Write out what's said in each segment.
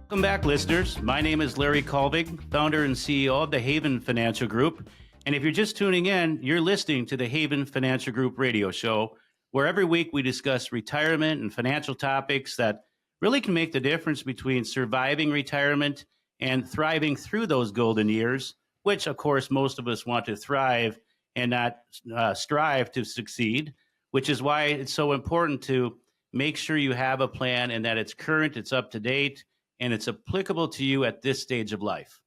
Welcome back, listeners. My name is Larry Kolvig, founder and CEO of the Haven Financial Group. And if you're just tuning in, you're listening to the Haven Financial Group radio show, where every week we discuss retirement and financial topics that really can make the difference between surviving retirement and thriving through those golden years, which, of course, most of us want to thrive and not strive to succeed, which is why it's so important to make sure you have a plan and that it's current, it's up to date, and it's applicable to you at this stage of life.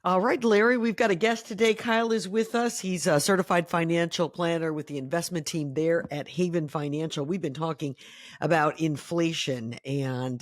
All right, Larry, we've got a guest today. Kyle is with us. He's a certified financial planner with the investment team there at Haven Financial. We've been talking about inflation and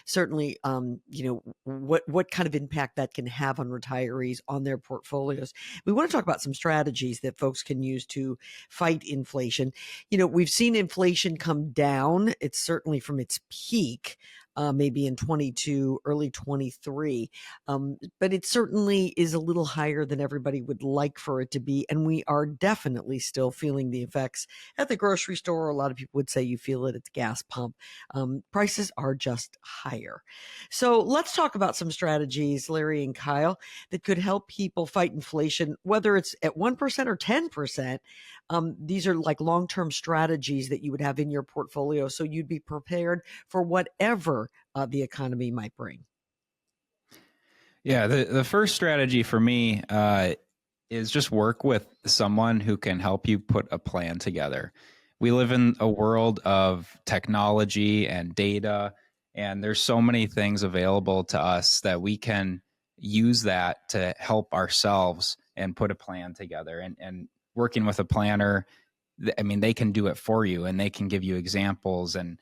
certainly, what kind of impact that can have on retirees, on their portfolios. We want to talk about some strategies that folks can use to fight inflation. We've seen inflation come down. It's certainly from its peak. Maybe in 22, early 23. But it certainly is a little higher than everybody would like for it to be. And we are definitely still feeling the effects at the grocery store. A lot of people would say you feel it at the gas pump. Prices are just higher. So let's talk about some strategies, Larry and Kyle, that could help people fight inflation, whether it's at 1% or 10%. These are like long-term strategies that you would have in your portfolio. So you'd be prepared for whatever the economy might bring. Yeah, the first strategy for me is just work with someone who can help you put a plan together. We live in a world of technology and data, and there's so many things available to us that we can use that to help ourselves and put a plan together. And working with a planner, I mean, they can do it for you and they can give you examples. And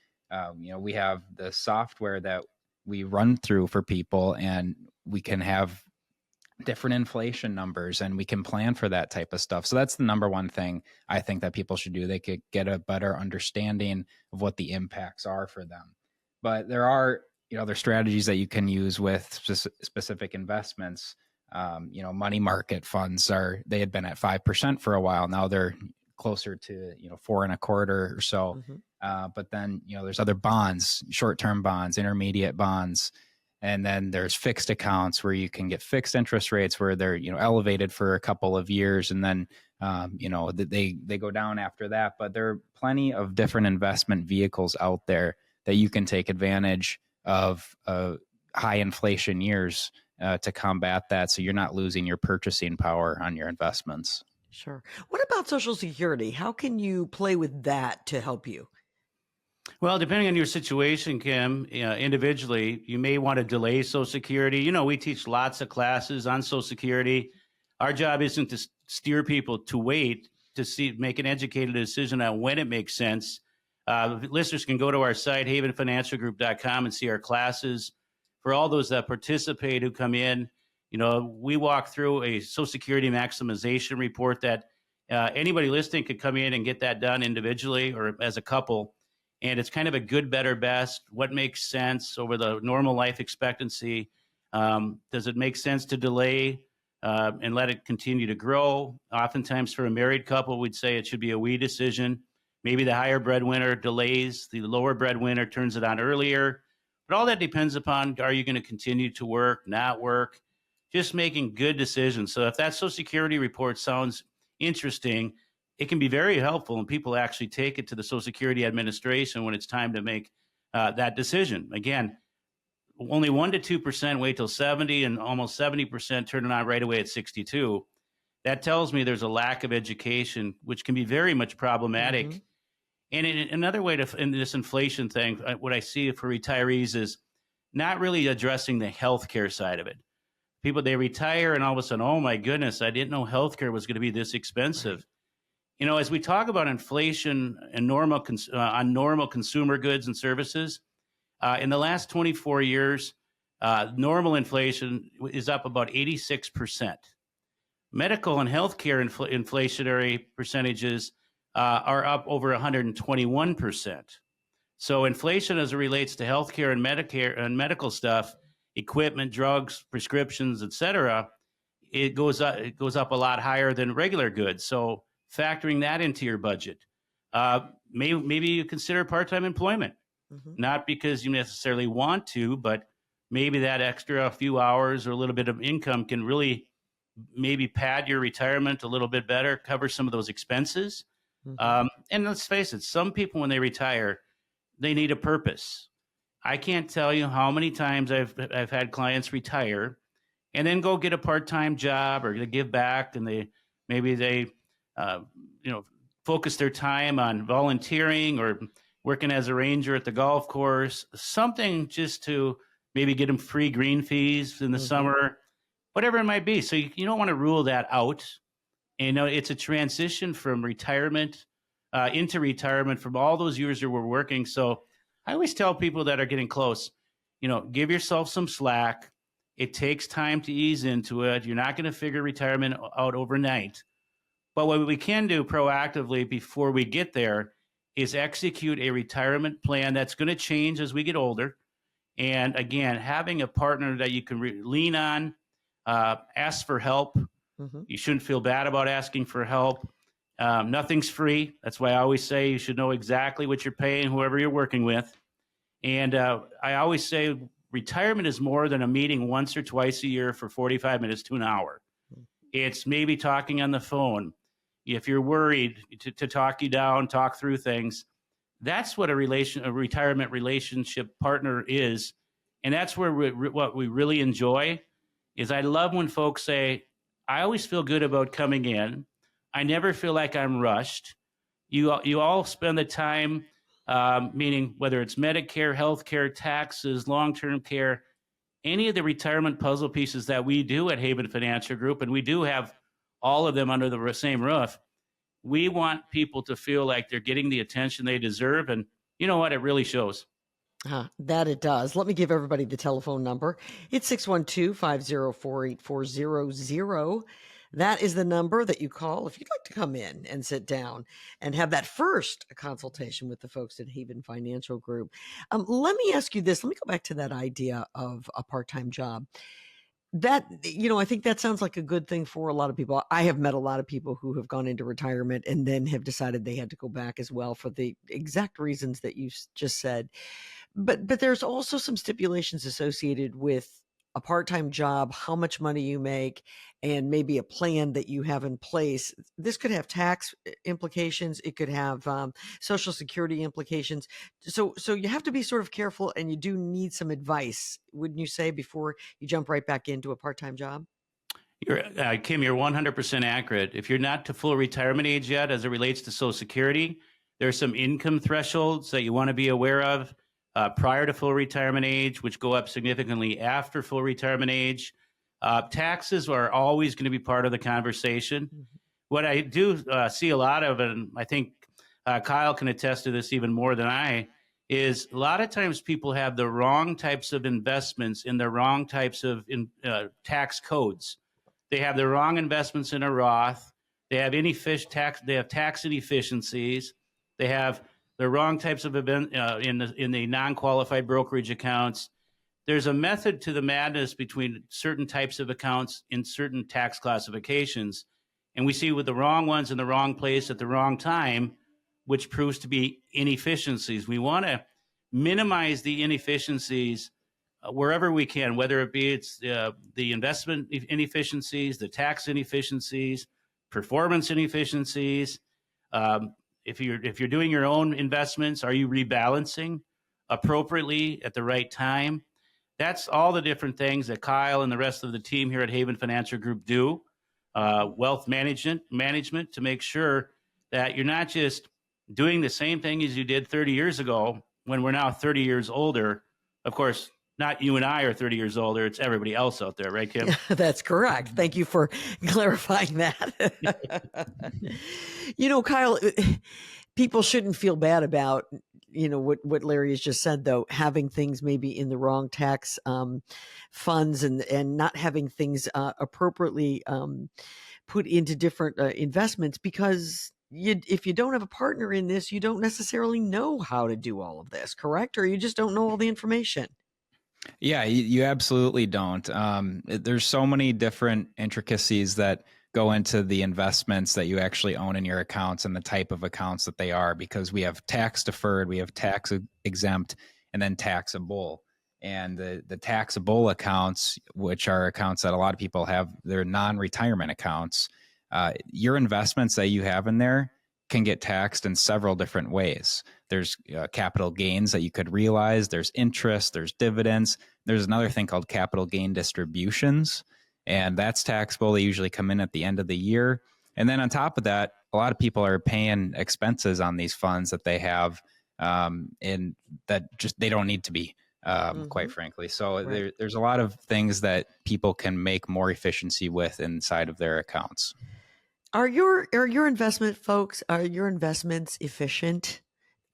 we have the software that we run through for people, and we can have different inflation numbers and we can plan for that type of stuff. So that's the number one thing I think that people should do. They could get a better understanding of what the impacts are for them. But there are, other strategies that you can use with specific investments. Money market funds they had been at 5% for a while. Now they're closer to, 4.25% or so. Mm-hmm. But then, there's other bonds, short-term bonds, intermediate bonds. And then there's fixed accounts where you can get fixed interest rates where they're, elevated for a couple of years. And then, they go down after that. But there are plenty of different investment vehicles out there that you can take advantage of high inflation years to combat that. So you're not losing your purchasing power on your investments. Sure. What about Social Security? How can you play with that to help you? Well, depending on your situation, Kim, individually, you may want to delay Social Security. We teach lots of classes on Social Security. Our job isn't to steer people to wait to make an educated decision on when it makes sense. Listeners can go to our site, havenfinancialgroup.com, and see our classes. For all those that participate who come in, we walk through a Social Security maximization report that anybody listening could come in and get that done individually or as a couple. And it's kind of a good, better, best. What makes sense over the normal life expectancy? Does it make sense to delay and let it continue to grow? Oftentimes for a married couple, we'd say it should be a we decision. Maybe the higher breadwinner delays, the lower breadwinner turns it on earlier. But all that depends upon, are you going to continue to work, not work? Just making good decisions. So if that Social Security report sounds interesting, it can be very helpful, and people actually take it to the Social Security Administration when it's time to make that decision. Again, only 1% to 2% wait till 70, and almost 70% turn it on right away at 62. That tells me there's a lack of education, which can be very much problematic. Mm-hmm. And another way in this inflation thing, what I see for retirees is not really addressing the healthcare side of it. People, they retire and all of a sudden, oh my goodness, I didn't know healthcare was going to be this expensive. Right. As we talk about inflation and on normal consumer goods and services, in the last 24 years, normal inflation is up about 86%. Medical and healthcare inflationary percentages are up over 121%. So inflation as it relates to healthcare and Medicare and medical stuff, equipment, drugs, prescriptions, et cetera, it goes up a lot higher than regular goods. So factoring that into your budget, maybe you consider part-time employment. Mhm. not because you necessarily want to, but maybe that extra few hours or a little bit of income can really maybe pad your retirement a little bit better, cover some of those expenses. Mhm. And let's face it, some people, when they retire, they need a purpose. I can't tell you how many times I've had clients retire and then go get a part-time job or to give back, and they uh, you know focus their time on volunteering or working as a ranger at the golf course, something just to maybe get them free green fees in the Mhm. summer, whatever it might be. So you don't want to rule that out. And, it's a transition from retirement into retirement from all those years that we're working. So I always tell people that are getting close, give yourself some slack. It takes time to ease into it. You're not going to figure retirement out overnight. But what we can do proactively before we get there is execute a retirement plan that's going to change as we get older. And again, having a partner that you can lean on, ask for help. Mhm. You shouldn't feel bad about asking for help. Nothing's free. That's why I always say you should know exactly what you're paying whoever you're working with. And I always say retirement is more than a meeting once or twice a year for 45 minutes to an hour. It's maybe talking on the phone. If you're worried, to talk you down, talk through things. That's what a retirement relationship partner is. And that's where what we really enjoy is I love when folks say, I always feel good about coming in. I never feel like I'm rushed. You all spend the time, meaning whether it's Medicare, healthcare, taxes, long-term care, any of the retirement puzzle pieces that we do at Haven Financial Group, and we do have all of them under the same roof. We want people to feel like they're getting the attention they deserve. And you know what? It really shows. That it does. Let me give everybody the telephone number. It's 612-504-8400. That is the number that you call if you'd like to come in and sit down and have that first consultation with the folks at Haven Financial Group. Let me ask you this. Let me go back to that idea of a part-time job. I think that sounds like a good thing for a lot of people. I have met a lot of people who have gone into retirement and then have decided they had to go back as well for the exact reasons that you just said. But there's also some stipulations associated with a part-time job, how much money you make, and maybe a plan that you have in place. This could have tax implications. It could have Social Security implications. So you have to be sort of careful, and you do need some advice, wouldn't you say, before you jump right back into a part-time job? Kim, you're 100% accurate. If you're not to full retirement age yet, as it relates to Social Security, there are some income thresholds that you want to be aware of prior to full retirement age, which go up significantly after full retirement age. Taxes are always going to be part of the conversation. Mhm. What I do see a lot of, and I think Kyle can attest to this even more than I, is a lot of times people have the wrong types of investments in the wrong types of tax codes. They have the wrong investments in a Roth. They have They have tax inefficiencies. They have the wrong types of event in the non-qualified brokerage accounts. There's a method to the madness between certain types of accounts in certain tax classifications, and we see with the wrong ones in the wrong place at the wrong time, which proves to be inefficiencies. We want to minimize the inefficiencies wherever we can, whether it be the investment inefficiencies, the tax inefficiencies, performance inefficiencies. If you're doing your own investments, are you rebalancing appropriately at the right time? That's all the different things that Kyle and the rest of the team here at Haven Financial Group do. Wealth management to make sure that you're not just doing the same thing as you did 30 years ago when we're now 30 years older. Of course, not you and I are 30 years older. It's everybody else out there, right, Kim? That's correct. Thank you for clarifying that. Kyle, people shouldn't feel bad about what Larry has just said, though, having things maybe in the wrong tax funds and not having things appropriately put into different investments, because if you don't have a partner in this, you don't necessarily know how to do all of this, correct? Or you just don't know all the information. Yeah, you absolutely don't. There's so many different intricacies that go into the investments that you actually own in your accounts and the type of accounts that they are, because we have tax deferred, we have tax exempt, and then taxable. And the taxable accounts, which are accounts that a lot of people have, they're non-retirement accounts. Your investments that you have in there can get taxed in several different ways. There's capital gains that you could realize. There's interest. There's dividends. There's another thing called capital gain distributions, and that's taxable. They usually come in at the end of the year. And then on top of that, a lot of people are paying expenses on these funds that they have, and that just they don't need to be, quite frankly. So Right. there's a lot of things that people can make more efficiency with inside of their accounts. Are your investment folks, are your investments efficient?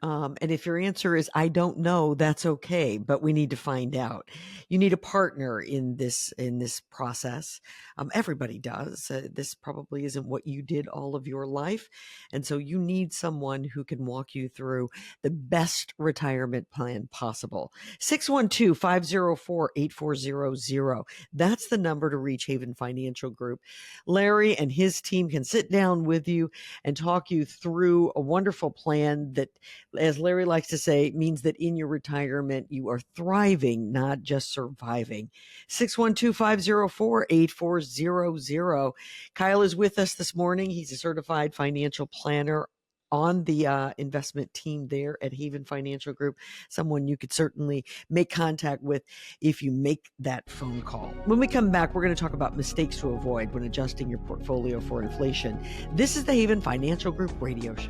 And if your answer is I don't know, that's okay, but we need to find out. You need a partner in this process. Everybody does. This probably isn't what you did all of your life, and so you need someone who can walk you through the best retirement plan possible. 612-504-8400. That's the number to reach Haven Financial Group. Larry and his team can sit down with you and talk you through a wonderful plan that, as Larry likes to say, means that in your retirement, you are thriving, not just surviving. 612-504-8400. Kyle is with us this morning. He's a certified financial planner on the investment team there at Haven Financial Group, someone you could certainly make contact with if you make that phone call. When we come back, we're going to talk about mistakes to avoid when adjusting your portfolio for inflation. This is the Haven Financial Group radio show.